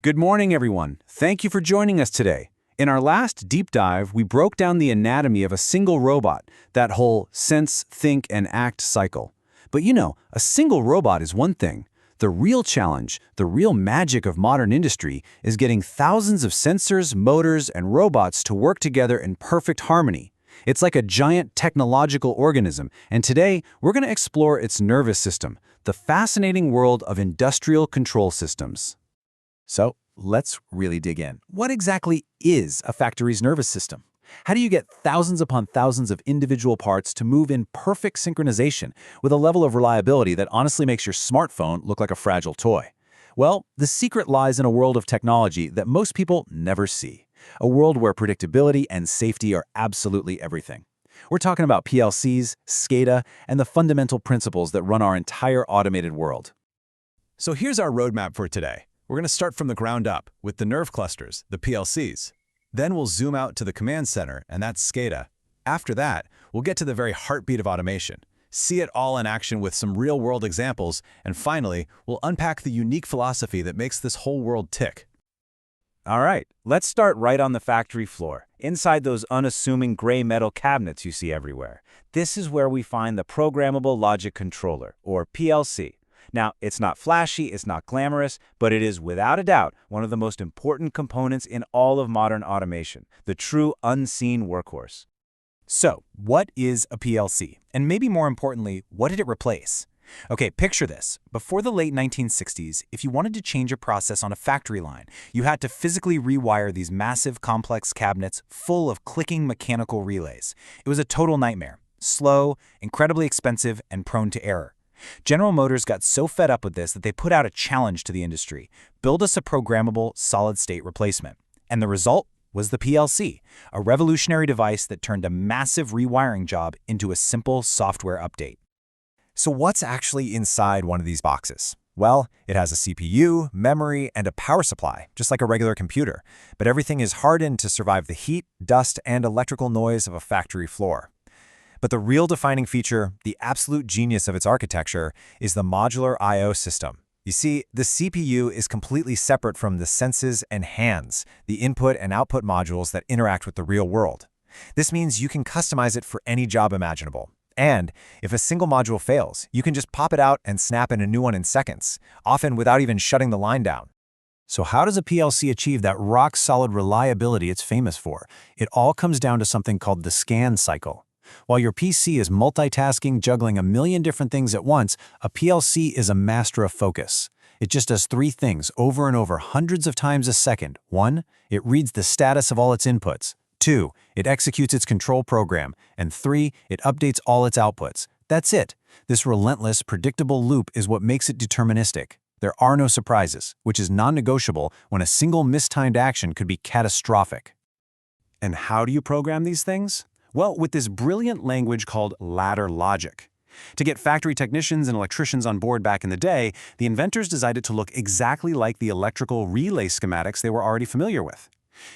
Good morning, everyone. Thank you for joining us today. In our last deep dive, we broke down the anatomy of a single robot, that whole sense, think, and act cycle. But a single robot is one thing. The real challenge, the real magic of modern industry, is getting thousands of sensors, motors, and robots to work together in perfect harmony. It's like a giant technological organism, and today we're going to explore its nervous system, the fascinating world of industrial control systems. So, let's really dig in. What exactly is a factory's nervous system? How do you get thousands upon thousands of individual parts to move in perfect synchronization with a level of reliability that honestly makes your smartphone look like a fragile toy? Well, the secret lies in a world of technology that most people never see. A world where predictability and safety are absolutely everything. We're talking about PLCs, SCADA, and the fundamental principles that run our entire automated world. So here's our roadmap for today. We're going to start from the ground up with the nerve clusters, the PLCs. Then we'll zoom out to the command center, and that's SCADA. After that, we'll get to the very heartbeat of automation, see it all in action with some real-world examples, and finally, we'll unpack the unique philosophy that makes this whole world tick. All right, let's start right on the factory floor, inside those unassuming gray metal cabinets you see everywhere. This is where we find the Programmable Logic Controller, or PLC. Now, it's not flashy, it's not glamorous, but it is without a doubt one of the most important components in all of modern automation, the true unseen workhorse. So, what is a PLC? And maybe more importantly, what did it replace? Okay, picture this. Before the late 1960s, if you wanted to change a process on a factory line, you had to physically rewire these massive, complex cabinets full of clicking mechanical relays. It was a total nightmare. Slow, incredibly expensive, and prone to error. General Motors got so fed up with this that they put out a challenge to the industry: build us a programmable solid-state replacement. And the result was the PLC, a revolutionary device that turned a massive rewiring job into a simple software update. So what's actually inside one of these boxes? Well, it has a CPU, memory, and a power supply, just like a regular computer. But everything is hardened to survive the heat, dust, and electrical noise of a factory floor. But the real defining feature, the absolute genius of its architecture, is the modular I/O system. You see, the CPU is completely separate from the senses and hands, the input and output modules that interact with the real world. This means you can customize it for any job imaginable. And if a single module fails, you can just pop it out and snap in a new one in seconds, often without even shutting the line down. So how does a PLC achieve that rock-solid reliability it's famous for? It all comes down to something called the scan cycle. While your PC is multitasking, juggling a million different things at once, a PLC is a master of focus. It just does three things over and over hundreds of times a second. 1, it reads the status of all its inputs. 2, it executes its control program. And 3, it updates all its outputs. That's it. This relentless, predictable loop is what makes it deterministic. There are no surprises, which is non-negotiable when a single mistimed action could be catastrophic. And how do you program these things? Well, with this brilliant language called ladder logic. To get factory technicians and electricians on board back in the day, the inventors designed it to look exactly like the electrical relay schematics they were already familiar with.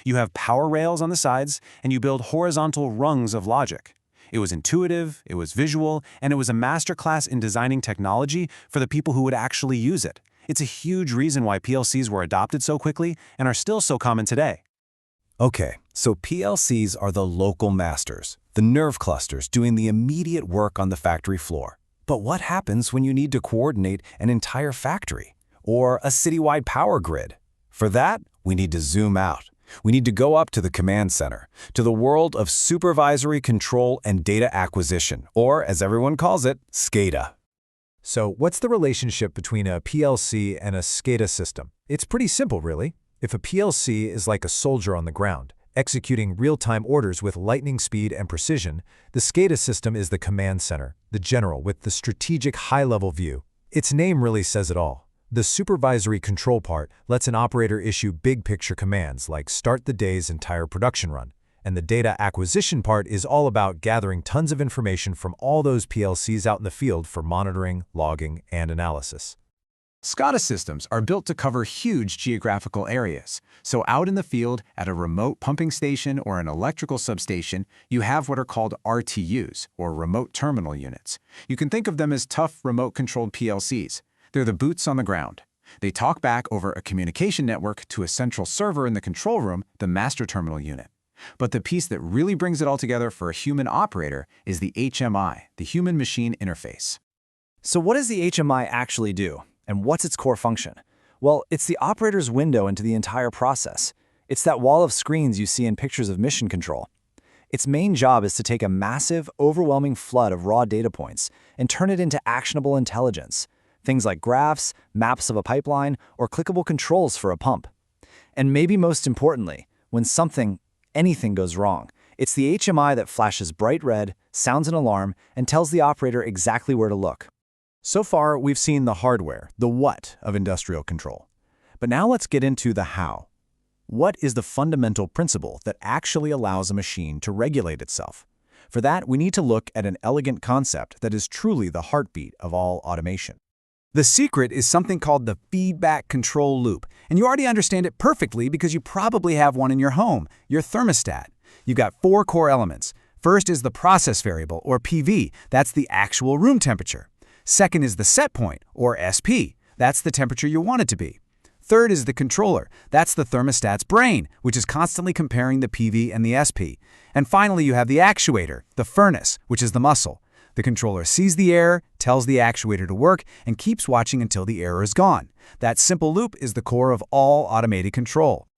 You have power rails on the sides, and you build horizontal rungs of logic. It was intuitive, it was visual, and it was a masterclass in designing technology for the people who would actually use it. It's a huge reason why PLCs were adopted so quickly and are still so common today. Okay, so PLCs are the local masters, the nerve clusters doing the immediate work on the factory floor. But what happens when you need to coordinate an entire factory or a citywide power grid? For that, we need to zoom out. We need to go up to the command center, to the world of supervisory control and data acquisition, or as everyone calls it, SCADA. So what's the relationship between a PLC and a SCADA system? It's pretty simple, really. If a PLC is like a soldier on the ground, executing real-time orders with lightning speed and precision, the SCADA system is the command center, the general with the strategic high-level view. Its name really says it all. The supervisory control part lets an operator issue big-picture commands like start the day's entire production run. And the data acquisition part is all about gathering tons of information from all those PLCs out in the field for monitoring, logging, and analysis. SCADA systems are built to cover huge geographical areas. So out in the field, at a remote pumping station or an electrical substation, you have what are called RTUs, or remote terminal units. You can think of them as tough, remote-controlled PLCs. They're the boots on the ground. They talk back over a communication network to a central server in the control room, the master terminal unit. But the piece that really brings it all together for a human operator is the HMI, the human-machine interface. So what does the HMI actually do, and what's its core function? Well, it's the operator's window into the entire process. It's that wall of screens you see in pictures of mission control. Its main job is to take a massive, overwhelming flood of raw data points and turn it into actionable intelligence. Things like graphs, maps of a pipeline, or clickable controls for a pump. And maybe most importantly, when anything goes wrong, it's the HMI that flashes bright red, sounds an alarm, and tells the operator exactly where to look. So far, we've seen the hardware, the what of industrial control. But now let's get into the how. What is the fundamental principle that actually allows a machine to regulate itself? For that, we need to look at an elegant concept that is truly the heartbeat of all automation. The secret is something called the feedback control loop, and you already understand it perfectly because you probably have one in your home, your thermostat. You've got 4 core elements. First is the process variable, or PV. That's the actual room temperature. Second is the set point, or SP. That's the temperature you want it to be. Third is the controller. That's the thermostat's brain, which is constantly comparing the PV and the SP. And finally, you have the actuator, the furnace, which is the muscle. The controller sees the error, tells the actuator to work, and keeps watching until the error is gone. That simple loop is the core of all automated control.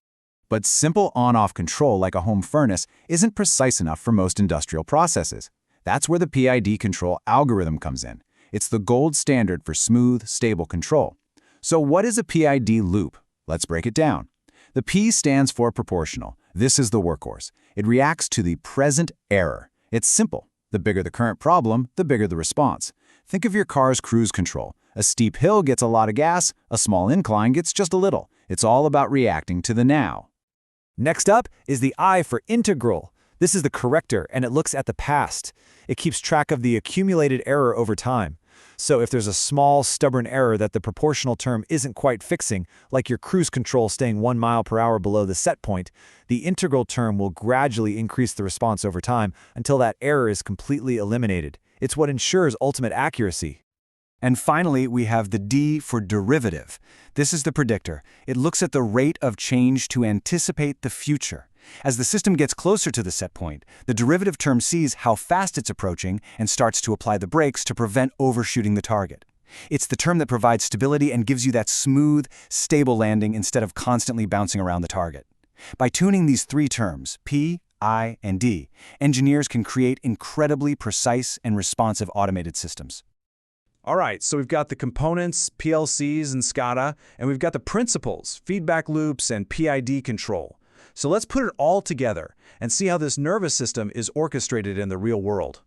But simple on-off control like a home furnace isn't precise enough for most industrial processes. That's where the PID control algorithm comes in. It's the gold standard for smooth, stable control. So what is a PID loop? Let's break it down. The P stands for proportional. This is the workhorse. It reacts to the present error. It's simple. The bigger the current problem, the bigger the response. Think of your car's cruise control. A steep hill gets a lot of gas, a small incline gets just a little. It's all about reacting to the now. Next up is the I for integral. This is the corrector, and it looks at the past. It keeps track of the accumulated error over time. So if there's a small, stubborn error that the proportional term isn't quite fixing, like your cruise control staying 1 mile per hour below the set point, the integral term will gradually increase the response over time until that error is completely eliminated. It's what ensures ultimate accuracy. And finally, we have the D for derivative. This is the predictor. It looks at the rate of change to anticipate the future. As the system gets closer to the set point, the derivative term sees how fast it's approaching and starts to apply the brakes to prevent overshooting the target. It's the term that provides stability and gives you that smooth, stable landing instead of constantly bouncing around the target. By tuning these 3 terms, P, I, and D, engineers can create incredibly precise and responsive automated systems. All right, so we've got the components, PLCs and SCADA, and we've got the principles, feedback loops and PID control. So let's put it all together and see how this nervous system is orchestrated in the real world.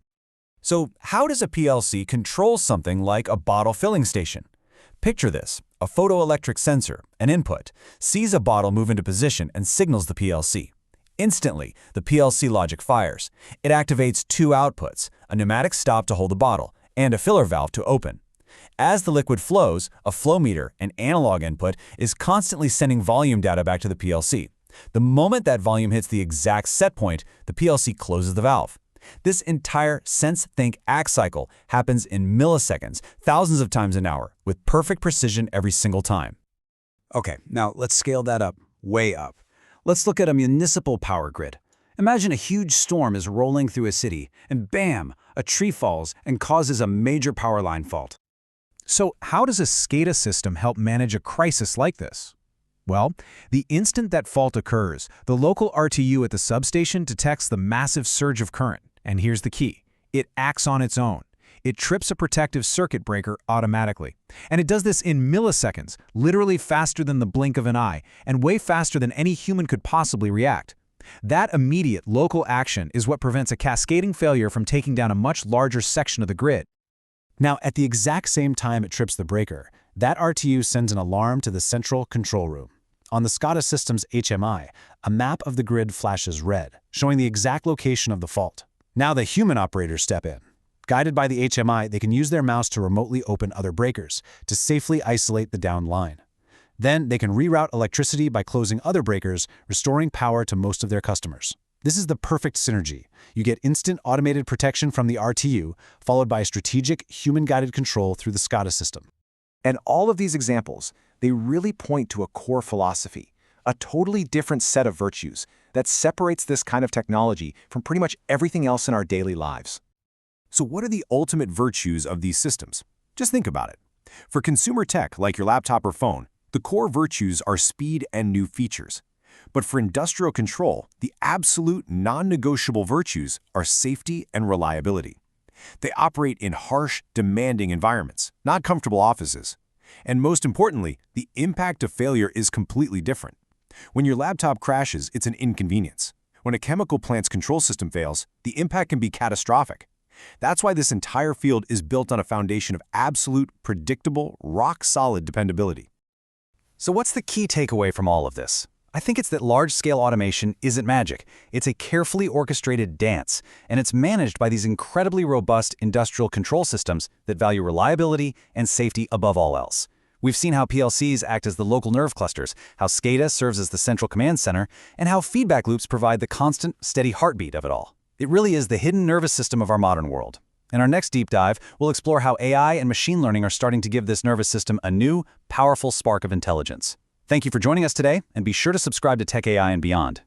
So how does a PLC control something like a bottle filling station? Picture this. A photoelectric sensor, an input, sees a bottle move into position and signals the PLC. Instantly, the PLC logic fires. It activates 2 outputs, a pneumatic stop to hold the bottle and a filler valve to open. As the liquid flows, a flow meter, an analog input, is constantly sending volume data back to the PLC. The moment that volume hits the exact set point, the PLC closes the valve. This entire sense, think, act cycle happens in milliseconds, thousands of times an hour, with perfect precision every single time. Okay, now let's scale that up, way up. Let's look at a municipal power grid. Imagine a huge storm is rolling through a city, and bam, a tree falls and causes a major power line fault. So how does a SCADA system help manage a crisis like this? Well, the instant that fault occurs, the local RTU at the substation detects the massive surge of current. And here's the key. It acts on its own. It trips a protective circuit breaker automatically. And it does this in milliseconds, literally faster than the blink of an eye, and way faster than any human could possibly react. That immediate local action is what prevents a cascading failure from taking down a much larger section of the grid. Now, at the exact same time it trips the breaker, that RTU sends an alarm to the central control room. On the SCADA system's HMI, a map of the grid flashes red, showing the exact location of the fault. Now the human operators step in. Guided by the HMI, they can use their mouse to remotely open other breakers to safely isolate the downed line. Then they can reroute electricity by closing other breakers, restoring power to most of their customers. This is the perfect synergy. You get instant automated protection from the RTU, followed by strategic human-guided control through the SCADA system. And all of these examples, they really point to a core philosophy, a totally different set of virtues that separates this kind of technology from pretty much everything else in our daily lives. So what are the ultimate virtues of these systems? Just think about it. For consumer tech, like your laptop or phone, the core virtues are speed and new features. But for industrial control, the absolute non-negotiable virtues are safety and reliability. They operate in harsh, demanding environments, not comfortable offices. And most importantly, the impact of failure is completely different. When your laptop crashes, it's an inconvenience. When a chemical plant's control system fails, the impact can be catastrophic. That's why this entire field is built on a foundation of absolute, predictable, rock-solid dependability. So what's the key takeaway from all of this? I think it's that large-scale automation isn't magic. It's a carefully orchestrated dance, and it's managed by these incredibly robust industrial control systems that value reliability and safety above all else. We've seen how PLCs act as the local nerve clusters, how SCADA serves as the central command center, and how feedback loops provide the constant, steady heartbeat of it all. It really is the hidden nervous system of our modern world. In our next deep dive, we'll explore how AI and machine learning are starting to give this nervous system a new, powerful spark of intelligence. Thank you for joining us today, and be sure to subscribe to Tech AI and Beyond.